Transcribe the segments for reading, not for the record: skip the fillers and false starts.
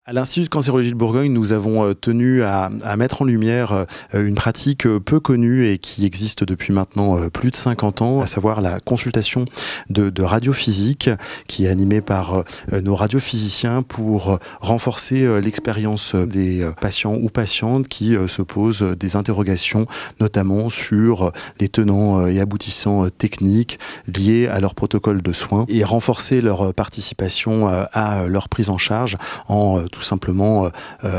À l'Institut de cancérologie de Bourgogne, nous avons tenu à mettre en lumière une pratique peu connue et qui existe depuis maintenant plus de 50 ans, à savoir la consultation de radiophysique qui est animée par nos radiophysiciens pour renforcer l'expérience des patients ou patientes qui se posent des interrogations, notamment sur les tenants et aboutissants techniques liés à leur protocole de soins et renforcer leur participation à leur prise en charge en tout simplement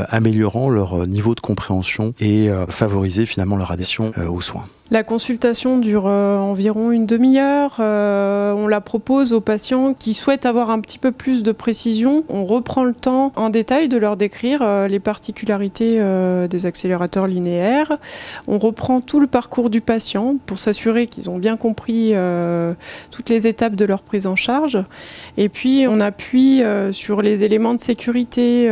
améliorant leur niveau de compréhension et favoriser finalement leur adhésion aux soins. La consultation dure environ une demi-heure. On la propose aux patients qui souhaitent avoir un petit peu plus de précision. On reprend le temps en détail de leur décrire les particularités des accélérateurs linéaires. On reprend tout le parcours du patient pour s'assurer qu'ils ont bien compris toutes les étapes de leur prise en charge. Et puis on appuie sur les éléments de sécurité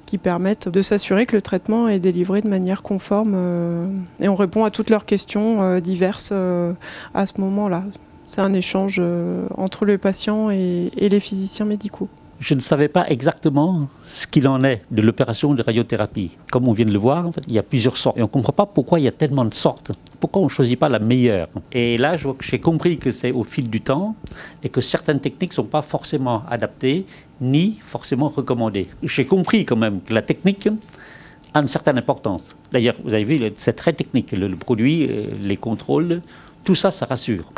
qui permettent de s'assurer que le traitement est délivré de manière conforme. Et on répond à toutes leurs questions diverses à ce moment-là. C'est un échange entre le patient et les physiciens médicaux. Je ne savais pas exactement ce qu'il en est de l'opération de radiothérapie. Comme on vient de le voir, en fait, il y a plusieurs sortes. Et on ne comprend pas pourquoi il y a tellement de sortes. Pourquoi on ne choisit pas la meilleure? Et là, j'ai compris que c'est au fil du temps et que certaines techniques ne sont pas forcément adaptées ni forcément recommandées. J'ai compris quand même que la technique a une certaine importance. D'ailleurs, vous avez vu, c'est très technique. Le produit, les contrôles, tout ça, ça rassure.